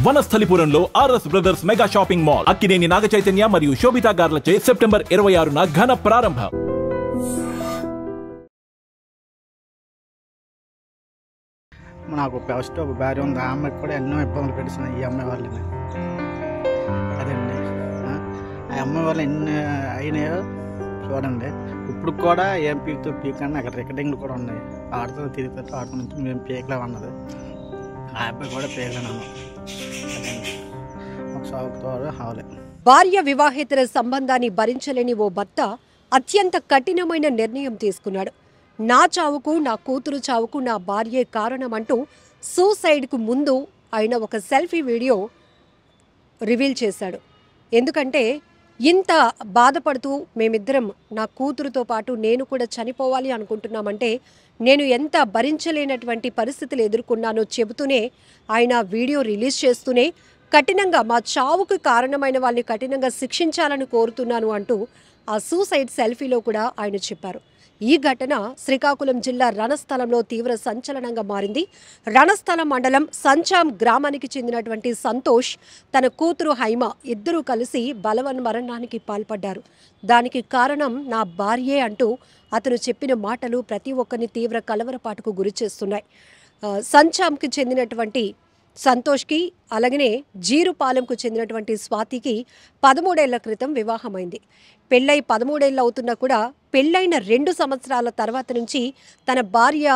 వనస్థలిపురంలో RS brothers mega shopping mall Akkineni Naga Chaitanya మరియు Sobhita గార్లచే September 26న ఘన ప్రారంభం. నాకు ఫస్ట్ ఒక భార్య ఉంది. ఆ అమ్మాయికి కూడా ఎన్నో ఇబ్బందులు పెట్టిస్తున్నాయి ఈ అమ్మాయి వాళ్ళని. అదండి ఆ అమ్మాయి వాళ్ళు ఎన్ని అయినాయో చూడండి. ఇప్పుడు కూడా ఏం పీకుతూ పీకని అక్కడ రికార్డింగ్లు కూడా ఉన్నాయి. ఆడుతూ తిరుగుతూ ఆడుతూ నుంచి మేము పీకలేము అన్నది. ఆ అబ్బాయి కూడా పీకలేను ఒక సాగుతో హావలే. భార్య వివాహేతర సంబంధాన్ని భరించలేని ఓ భర్త అత్యంత కఠినమైన నిర్ణయం తీసుకున్నాడు. నా చావుకు, నా కూతురు చావుకు నా భార్యే కారణమంటూ సూసైడ్కు ముందు ఆయన ఒక సెల్ఫీ వీడియో రివీల్ చేశాడు. ఎందుకంటే ఇంత బాధపడుతూ మేమిద్దరం నా కూతురుతో పాటు నేను కూడా చనిపోవాలి అనుకుంటున్నామంటే నేను ఎంత భరించలేనటువంటి పరిస్థితులు ఎదుర్కొన్నానో చెబుతూనే ఆయన వీడియో రిలీజ్ చేస్తూనే కఠినంగా మా చావుకు కారణమైన వాళ్ళని కఠినంగా శిక్షించాలని కోరుతున్నాను అంటూ ఆ సూసైడ్ సెల్ఫీలో కూడా ఆయన చెప్పారు. ఈ ఘటన శ్రీకాకుళం జిల్లా రణస్థలంలో తీవ్ర సంచలనంగా మారింది. రణస్థలం మండలం సంచాం గ్రామానికి చెందినటువంటి సంతోష్ తన కూతురు హైమ ఇద్దరూ కలిసి బలవన్మరణానికి పాల్పడ్డారు. దానికి కారణం నా భార్యే అంటూ అతను చెప్పిన మాటలు ప్రతి ఒక్కరిని తీవ్ర కలవరపాటుకు గురి చేస్తున్నాయి. సంచాంకి చెందినటువంటి సంతోష్కి అలాగనే జీరుపాలెంకు చెందినటువంటి స్వాతికి 13 ఏళ్ల క్రితం వివాహమైంది. పెళ్ళై 13 ఏళ్ళు అవుతున్నా కూడా పెళ్ళైన 2 సంవత్సరాల తర్వాత నుంచి తన భార్య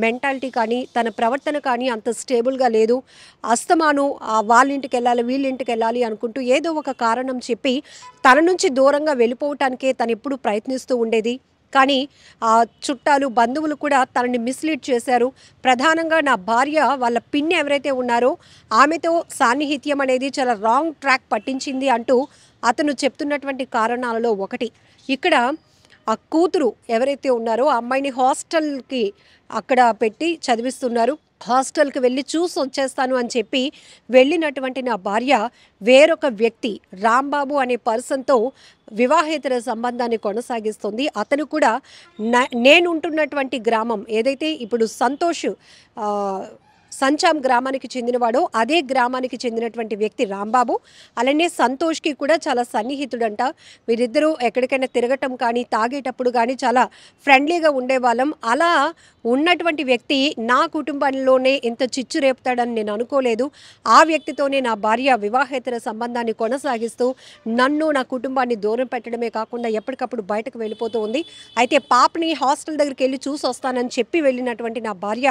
మెంటాలిటీ కానీ తన ప్రవర్తన కానీ అంత స్టేబుల్గా లేదు. అస్తమాను వాళ్ళింటికి వెళ్ళాలి వీళ్ళింటికి వెళ్ళాలి అనుకుంటూ ఏదో ఒక కారణం చెప్పి తన నుంచి దూరంగా వెళ్ళిపోవటానికే తను ఎప్పుడు ప్రయత్నిస్తూ ఉండేది. కానీ ఆ చుట్టాలు బంధువులు కూడా తనని మిస్లీడ్ చేశారు. ప్రధానంగా నా భార్య వాళ్ళ పిన్ని ఎవరైతే ఉన్నారో ఆమెతో సాన్నిహిత్యం అనేది చాలా రాంగ్ ట్రాక్ పట్టించింది అంటూ అతను చెప్తున్నటువంటి కారణాలలో ఒకటి. ఇక్కడ ఆ కూతురు ఎవరైతే ఉన్నారో ఆ అమ్మాయిని హాస్టల్కి అక్కడ పెట్టి చదివిస్తున్నారు. హాస్టల్కి వెళ్ళి చూసి వచ్చేస్తాను అని చెప్పి వెళ్ళినటువంటి నా భార్య వేరొక వ్యక్తి రాంబాబు అనే పర్సన్తో వివాహేతర సంబంధాన్ని కొనసాగిస్తుంది. అతను కూడా నేను ఉంటున్నటువంటి గ్రామం ఏదైతే ఇప్పుడు సంతోష్ సంచాం గ్రామానికి చెందినవాడో అదే గ్రామానికి చెందినటువంటి వ్యక్తి రాంబాబు. అలానే సంతోష్కి కూడా చాలా సన్నిహితుడంట. వీరిద్దరూ ఎక్కడికైనా తిరగటం కానీ తాగేటప్పుడు కానీ చాలా ఫ్రెండ్లీగా ఉండేవాళ్ళం. అలా ఉన్నటువంటి వ్యక్తి నా కుటుంబంలోనే ఇంత చిచ్చు రేపుతాడని నేను అనుకోలేదు. ఆ వ్యక్తితోనే నా భార్య వివాహేతర సంబంధాన్ని కొనసాగిస్తూ నన్ను నా కుటుంబాన్ని దూరం పెట్టడమే కాకుండా ఎప్పటికప్పుడు బయటకు వెళ్ళిపోతూ ఉంది. అయితే పాపని హాస్టల్ దగ్గరికి వెళ్ళి చూసి వస్తానని చెప్పి వెళ్ళినటువంటి నా భార్య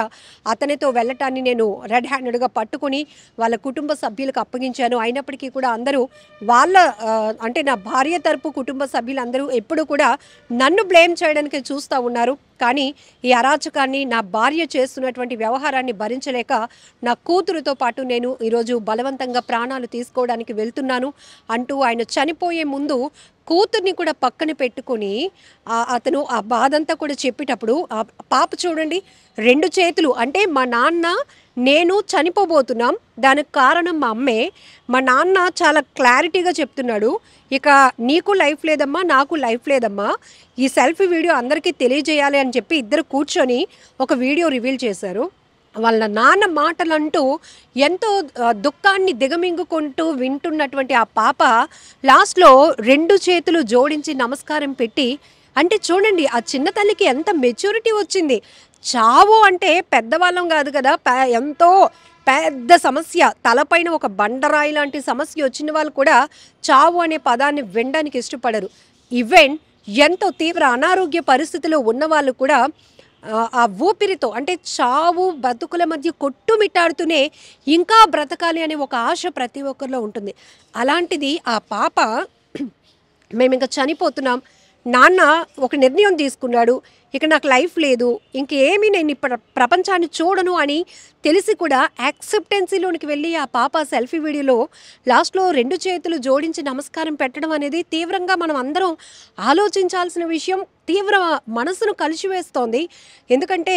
అతనితో వెళ్ళటాన్ని నేను రెడ్ హ్యాండెడ్గా పట్టుకుని వాళ్ళ కుటుంబ సభ్యులకు అప్పగించాను. అయినప్పటికీ కూడా అందరూ వాళ్ళ అంటే నా భార్య తరపు కుటుంబ సభ్యులందరూ ఎప్పుడు కూడా నన్ను బ్లేమ్ చేయడానికి చూస్తూ ఉన్నారు. కానీ ఈ అరాచకాన్ని నా భార్య చేస్తున్నటువంటి వ్యవహారాన్ని భరించలేక నా కూతురుతో పాటు నేను ఈరోజు బలవంతంగా ప్రాణాలు తీసుకోవడానికి వెళ్తున్నాను అంటూ ఆయన చనిపోయే ముందు కూతుర్ని కూడా పక్కన పెట్టుకొని అతను ఆ బాధంతా కూడా చెప్పేటప్పుడు ఆ పాప చూడండి 2 చేతులు అంటే మా నాన్న నేను చనిపోబోతున్నాం దానికి కారణం మా అమ్మే. మా నాన్న చాలా క్లారిటీగా చెప్తున్నాడు, ఇక నీకు లైఫ్ లేదమ్మా నాకు లైఫ్ లేదమ్మా, ఈ సెల్ఫీ వీడియో అందరికీ తెలియజేయాలి అని చెప్పి ఇద్దరు కూర్చొని ఒక వీడియో రివీల్ చేశారు. వాళ్ళ నాన్న మాటలంటూ ఎంతో దుఃఖాన్ని దిగమింగుకుంటూ వింటున్నటువంటి ఆ పాప లాస్ట్లో 2 చేతులు జోడించి నమస్కారం పెట్టి అంటే చూడండి ఆ చిన్న తల్లికి ఎంత మెచ్యూరిటీ వచ్చింది. చావు అంటే పెద్దవాళ్ళం కాదు కదా, ఎంతో పెద్ద సమస్య తలపైన ఒక బండరాయి లాంటి సమస్య వచ్చిన వాళ్ళు కూడా చావు అనే పదాన్ని వినడానికి ఇష్టపడరు. ఈవెన్ ఎంతో తీవ్ర అనారోగ్య పరిస్థితిలో ఉన్నవాళ్ళు కూడా ఆ ఊపిరితో అంటే చావు బతుకుల మధ్య కొట్టుమిట్టాడుతూనే ఇంకా బ్రతకాలి అనే ఒక ఆశ ప్రతి ఒక్కరిలో ఉంటుంది. అలాంటిది ఆ పాప మేము ఇంకా చనిపోతున్నాం, నాన్న ఒక నిర్ణయం తీసుకున్నాడు, ఇక నాకు లైఫ్ లేదు, ఇంకేమీ నేను ఇప్పుడు ప్రపంచాన్ని చూడను అని తెలిసి కూడా యాక్సెప్టెన్సీలోనికి వెళ్ళి ఆ పాప సెల్ఫీ వీడియోలో లాస్ట్లో 2 చేతులు జోడించి నమస్కారం పెట్టడం అనేది తీవ్రంగా మనం అందరం ఆలోచించాల్సిన విషయం. తీవ్ర మనసును కలిసివేస్తోంది. ఎందుకంటే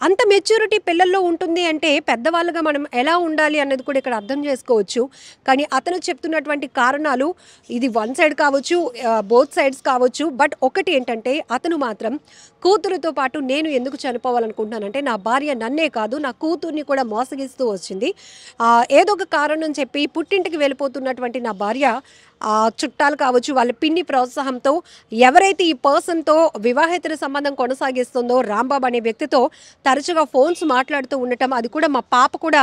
అంత మెచ్యూరిటీ పిల్లల్లో ఉంటుంది అంటే పెద్దవాళ్ళుగా మనం ఎలా ఉండాలి అన్నది కూడా ఇక్కడ అర్థం చేసుకోవచ్చు. కానీ అతను చెప్తున్నటువంటి కారణాలు ఇది 1 సైడ్ కావచ్చు, బోత్ సైడ్స్ కావచ్చు. బట్ ఒకటి ఏంటంటే అతను మాత్రం కూతురుతో పాటు నేను ఎందుకు చనిపోవాలనుకుంటున్నానంటే నా భార్య నన్నే కాదు నా కూతుర్ని కూడా మోసగిస్తూ వచ్చింది. ఏదో ఒక కారణం చెప్పి పుట్టింటికి వెళ్ళిపోతున్నటువంటి నా భార్య చుట్టాలు కావచ్చు వాళ్ళ పిన్ని ప్రోత్సాహంతో ఎవరైతే ఈ పర్సన్తో వివాహేతర సంబంధం కొనసాగిస్తుందో రాంబాబు అనే వ్యక్తితో తరచుగా ఫోన్స్ మాట్లాడుతూ ఉండటం, అది కూడా మా పాప కూడా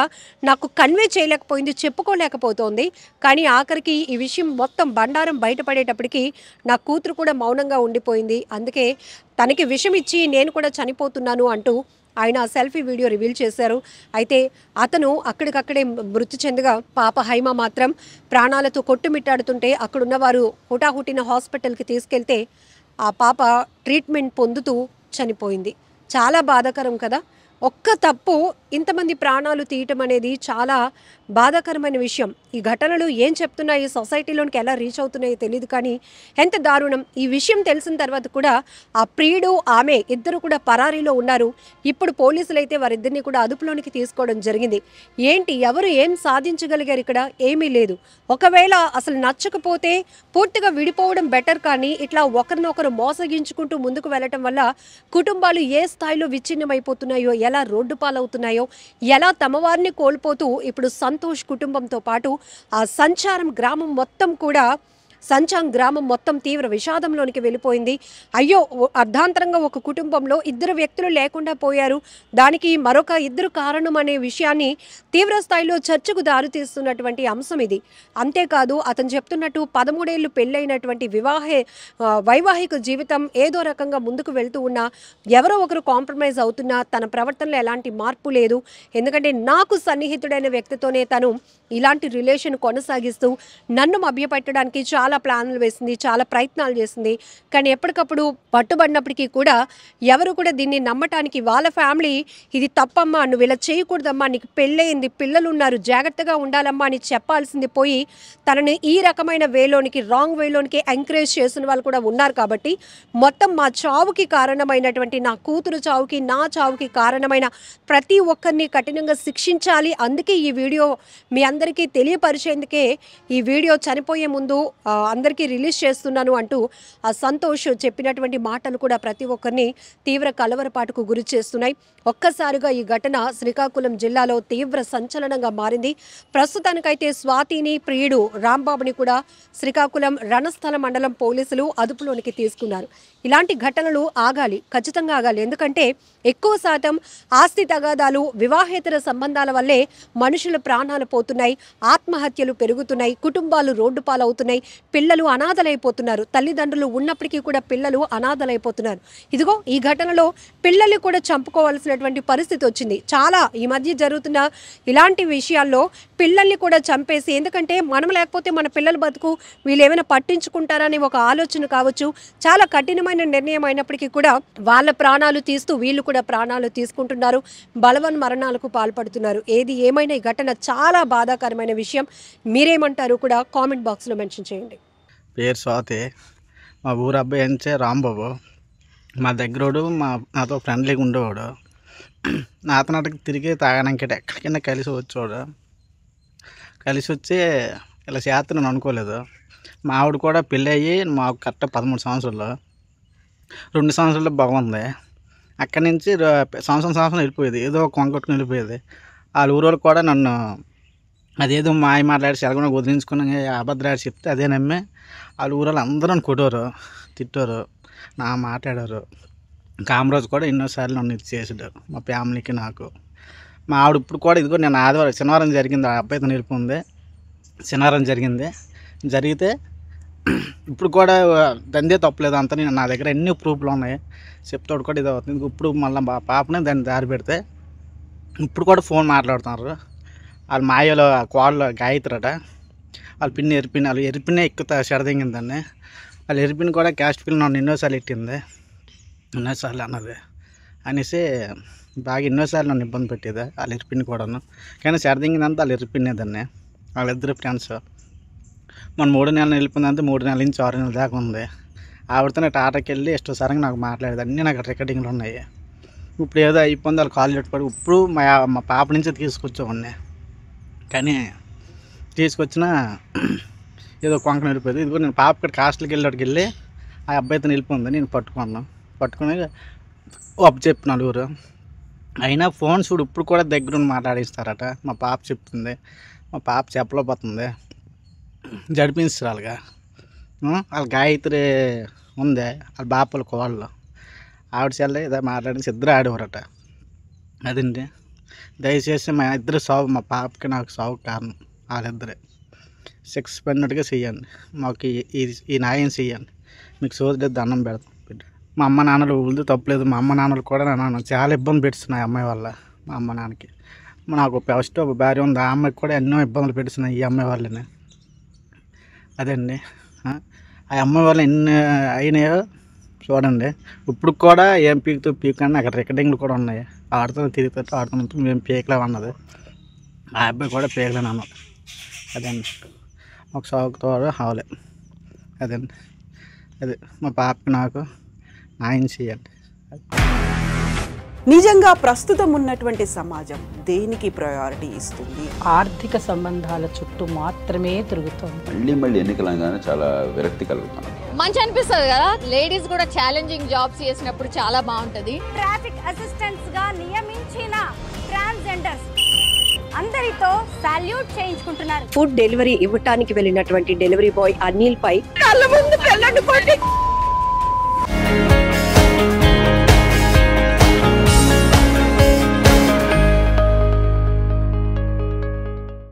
నాకు కన్వే చేయలేకపోయింది, చెప్పుకోలేకపోతోంది. కానీ ఆఖరికి ఈ విషయం మొత్తం బండారం బయటపడేటప్పటికి నా కూతురు కూడా మౌనంగా ఉండిపోయింది. అందుకే తనకి విషం ఇచ్చి నేను కూడా చనిపోతున్నాను అంటూ ఆయన సెల్ఫీ వీడియో రివీల్ చేశారు. అయితే అతను అక్కడికక్కడే మృతి చెందగా పాప హైమ మాత్రం ప్రాణాలతో కొట్టుమిట్టాడుతుంటే అక్కడున్న వారు హుటాహుటిన హాస్పిటల్కి తీసుకెళ్తే ఆ పాప ట్రీట్మెంట్ పొందుతూ చనిపోయింది. చాలా బాధాకరం కదా. ఒక్క తప్పు ఇంతమంది ప్రాణాలు తీయటం అనేది చాలా బాధాకరమైన విషయం. ఈ ఘటనలు ఏం చెప్తున్నాయి, సొసైటీలోనికి ఎలా రీచ్ అవుతున్నాయో తెలియదు, కానీ ఎంత దారుణం. ఈ విషయం తెలిసిన తర్వాత కూడా ఆ ప్రియుడు ఆమె ఇద్దరు కూడా పరారీలో ఉన్నారు. ఇప్పుడు పోలీసులు అయితే వారిద్దరిని కూడా అదుపులోనికి తీసుకోవడం జరిగింది. ఏంటి ఎవరు ఏం సాధించగలిగారు ఇక్కడ? ఏమీ లేదు. ఒకవేళ అసలు నచ్చకపోతే పూర్తిగా విడిపోవడం బెటర్, కానీ ఇట్లా ఒకరినొకరు మోసగించుకుంటూ ముందుకు వెళ్ళటం వల్ల కుటుంబాలు ఏ స్థాయిలో విచ్ఛిన్నమైపోతున్నాయో, ఎలా రోడ్డు పాలవుతున్నాయో, ఎలా తమ వారిని కోల్పోతూ ఇప్పుడు సంతోష్ కుటుంబంతో పాటు ఆ సంచాం గ్రామం మొత్తం తీవ్ర విషాదంలోనికి వెళ్ళిపోయింది. అయ్యో, అర్ధాంతరంగా ఒక కుటుంబంలో ఇద్దరు వ్యక్తులు లేకుండా పోయారు, దానికి మరొక ఇద్దరు కారణం అనే విషయాన్ని తీవ్ర స్థాయిలో చర్చకు దారితీస్తున్నటువంటి అంశం ఇది. అంతేకాదు అతను చెప్తున్నట్టు 13 ఏళ్ళు పెళ్ళైనటువంటి వైవాహిక జీవితం ఏదో రకంగా ముందుకు వెళ్తూ ఉన్నా ఎవరో ఒకరు కాంప్రమైజ్ అవుతున్నా తన ప్రవర్తనలో ఎలాంటి మార్పు లేదు. ఎందుకంటే నాకు సన్నిహితుడైన వ్యక్తితోనే తను ఇలాంటి రిలేషన్ కొనసాగిస్తూ నన్ను మభ్యపెట్టడానికి చాలా ప్లాన్లు వేసింది, చాలా ప్రయత్నాలు చేసింది. కానీ ఎప్పటికప్పుడు పట్టుబడినప్పటికీ కూడా ఎవరు కూడా దీన్ని నమ్మటానికి, వాళ్ళ ఫ్యామిలీ ఇది తప్పమ్మా, నువ్వు ఇలా చేయకూడదమ్మా, నీకు పెళ్ళయింది, పిల్లలు ఉన్నారు, జాగ్రత్తగా ఉండాలమ్మా అని చెప్పాల్సింది పోయి తనని ఈ రకమైన వేలోనికి, రాంగ్ వేలోనికి ఎంకరేజ్ చేసిన వాళ్ళు కూడా ఉన్నారు. కాబట్టి మొత్తం మా చావుకి కారణమైనటువంటి, నా కూతురు చావుకి, నా చావుకి కారణమైన ప్రతి ఒక్కరిని కఠినంగా శిక్షించాలి. అందుకే ఈ వీడియో మీ అందరికీ తెలియపరిచేందుకే ఈ వీడియో చనిపోయే ముందు అందరికీ రిలీజ్ చేస్తున్నాను అంటూ ఆ సంతోష్ చెప్పినటువంటి మాటలు కూడా ప్రతి ఒక్కరిని తీవ్ర కలవరపాటుకు గురి చేస్తున్నాయి. ఒక్కసారిగా ఈ ఘటన శ్రీకాకుళం జిల్లాలో తీవ్ర సంచలనంగా మారింది. ప్రస్తుతానికైతే స్వాతిని, ప్రియుడు రాంబాబుని కూడా శ్రీకాకుళం రణస్థల మండలం పోలీసులు అదుపులోనికి తీసుకున్నారు. ఇలాంటి ఘటనలు ఆగాలి, ఖచ్చితంగా ఆగాలి. ఎందుకంటే ఎక్కువ శాతం ఆస్తి తగాదాలు, వివాహేతర సంబంధాల వల్లే మనుషుల ప్రాణాలు పోతున్నాయి, ఆత్మహత్యలు పెరుగుతున్నాయి, కుటుంబాలు రోడ్డు పాలవుతున్నాయి, పిల్లలు అనాథలైపోతున్నారు. తల్లిదండ్రులు ఉన్నప్పటికీ కూడా పిల్లలు అనాథలైపోతున్నారు. ఇదిగో ఈ ఘటనలో పిల్లల్ని కూడా చంపుకోవాల్సినటువంటి పరిస్థితి వచ్చింది. చాలా ఈ మధ్య జరుగుతున్న ఇలాంటి విషయాల్లో పిల్లల్ని కూడా చంపేసి, ఎందుకంటే మనం లేకపోతే మన పిల్లల బతుకు వీళ్ళు ఏమైనా పట్టించుకుంటారని ఒక ఆలోచన కావచ్చు. చాలా కఠినమైన నిర్ణయం అయినప్పటికీ కూడా వాళ్ళ ప్రాణాలు తీస్తూ వీళ్ళు కూడా ప్రాణాలు తీసుకుంటున్నారు, బలవన్ మరణాలకు పాల్పడుతున్నారు. ఏది ఏమైనా ఈ ఘటన చాలా బాధాకరమైన విషయం. మీరేమంటారు కూడా కామెంట్ బాక్స్లో మెన్షన్ చేయండి. పేరు స్వాతి, మా ఊరు అబ్బాయి అంచే రాంబాబు, మా దగ్గరోడు, నాతో ఫ్రెండ్లీగా ఉండేవాడు. నాతో నాటికి తిరిగి తాగడానికి ఎక్కడికైనా కలిసి వచ్చాడు. కలిసి వచ్చి ఇలా చేస్తున్నాను అనుకోలేదు. మా ఆవిడ కూడా పెళ్ళి అయ్యి మాకు కరెక్ట్ 13 సంవత్సరాలు, 2 సంవత్సరాలు బాగుంది. అక్కడి నుంచి సంవత్సరం వెళ్ళిపోయేది, ఏదో కొంగొట్టుకుని వెళ్ళిపోయేది. వాళ్ళ ఊరోళ్ళు కూడా నన్ను అదేదో మాయ మాట్లాడి సెలవున వదిలించుకుని అబద్ధాలు చెప్తే అదే నమ్మి వాళ్ళ ఊరోళ్ళు అందరూ నన్ను కొట్టారు, తిట్టారు, నా మాట్లాడారు. కామరాజు కూడా ఎన్నోసార్లు నన్ను ఇది చేసాడు, మా ఫ్యామిలీకి నాకు. మా ఆవిడ ఇప్పుడు కూడా ఇదిగో నేను శనివారం జరిగింది, ఆ అబ్బాయితో నిలిపింది, శనివారం జరిగితే ఇప్పుడు కూడా దందే తప్పలేదు. అంతా నా దగ్గర ఎన్ని ప్రూఫ్లు ఉన్నాయి, చెప్తాడు కూడా ఇది అవుతుంది. ఇప్పుడు మళ్ళీ మా పాపనే దాన్ని దారి పెడితే ఇప్పుడు కూడా ఫోన్ మాట్లాడుతున్నారు. వాళ్ళ మాయలో కోడలు గాయత్రట, వాళ్ళ పిన్ని ఎరిపిని, వాళ్ళు ఎరిపినే ఎక్కువ చెడదింగిందండి. వాళ్ళు ఎరిపిని కూడా క్యాస్ట్ పిల్లలు నన్ను ఎన్నోసార్లు ఎట్టింది, ఎన్నోసార్లు అన్నది అనేసి బాగా ఎన్నోసార్లు నన్ను ఇబ్బంది పెట్టేది వాళ్ళ ఎరిపిని కూడాను. కానీ చెడదింగిందంతా వాళ్ళు ఎరిపినేదాన్ని. వాళ్ళిద్దరు ఫ్రెండ్స్. మన 3 నెలలు వెళ్ళిపోయిందంటే 3 నెలల నుంచి 6 నెలల దాకా ఉంది. ఆవిడతో టాటాకి వెళ్ళి ఇష్టసారంగా నాకు మాట్లాడేది, అన్నీ నాకు రికార్డింగ్లు ఉన్నాయి. ఇప్పుడు ఏదో అయిపోయింది, వాళ్ళు కాల్ పెట్టుకోడు. ఇప్పుడు మా పాప నుంచి తీసుకొచ్చామన్నీ, కానీ తీసుకొచ్చినా ఏదో కొంక వెళ్ళిపోయింది. ఇదిగో నేను పాప ఇక్కడ హాస్టల్కి వెళ్ళి ఆ అబ్బాయితో వెళ్ళిపోయింది. నేను పట్టుకుని చెప్పి నలుగురు అయినా ఫోన్ చూడు ఇప్పుడు కూడా దగ్గరుండి మాట్లాడిస్తారట. మా పాప చెప్తుంది, మా పాప చెప్పలేకపోతుంది, జడిపించారు వాళ్ళగా. వాళ్ళ గాయత్రి ఉంది, వాళ్ళ బాపల కోళ్ళు ఆవిడ చెల్లి ఇదే మాట్లాడి ఇద్దరు ఆడేవారట. అదండి, దయచేసి మా ఇద్దరు సాగు, మా పాపకి నాకు సాగు కారణం వాళ్ళిద్దరే. సస్పెండెడ్గా చెయ్యండి, మాకు ఈ న్యాయం చెయ్యండి, మీకు సోదరు దండం పెడతాం. మా అమ్మ నాన్నలు ఊళ్ళో తప్పలేదు, మా అమ్మ నాన్నలు కూడా నన్ను చాలా ఇబ్బంది పెడుతున్నాయి అమ్మాయి వల్ల. మా అమ్మ నాన్నకి నాకు ఫస్ట్ ఒక భార్య ఉంది, ఆ అమ్మాయికి కూడా ఎన్నో ఇబ్బందులు పెడుతున్నాయి ఈ అమ్మాయి వాళ్ళని. అదండి, ఆ అమ్మాయి వల్ల ఎన్ని అయినాయో చూడండి. ఇప్పుడు కూడా ఏం పీకుతూ పీకండి, అక్కడ రికార్డింగ్లు కూడా ఉన్నాయి. ఆడుతూ తిరుగుతూ ఆడుతున్నట్టు మేము పీకలేము అన్నది, ఆ అబ్బాయి కూడా పీకలేను అన్నది. అదండి, ఒక సాగుతో అవలే. అదండి, అదే మా పాపకి నాకు న్యాయం చేయండి. నిజంగా ప్రస్తుతం ఉన్నటువంటి సమాజం దేనికి ప్రయారిటీ ఇస్తుంది? ఆర్థిక సంబంధాల చుట్టూ మాత్రమే తిరుగుతుంది. మళ్ళీ ఎన్నికలంగానే చాలా విరక్తి కలుగుతాను. మంచి అనిపిస్తుంది కదా, లేడీస్ కూడా ఛాలెంజింగ్ జాబ్స్ చేసినప్పుడు చాలా బాగుంటది. ట్రాఫిక్ అసిస్టెంట్స్ గా నియమించిన ట్రాన్స్జెండర్స్ అందరితో సాల్యూట్ చేయించుకుంటున్నారు. ఫుడ్ డెలివరీ ఇవ్వటానికి వెళ్ళినటువంటి డెలివరీ బాయ్ అనిల్ పై కళ్ళ ముందు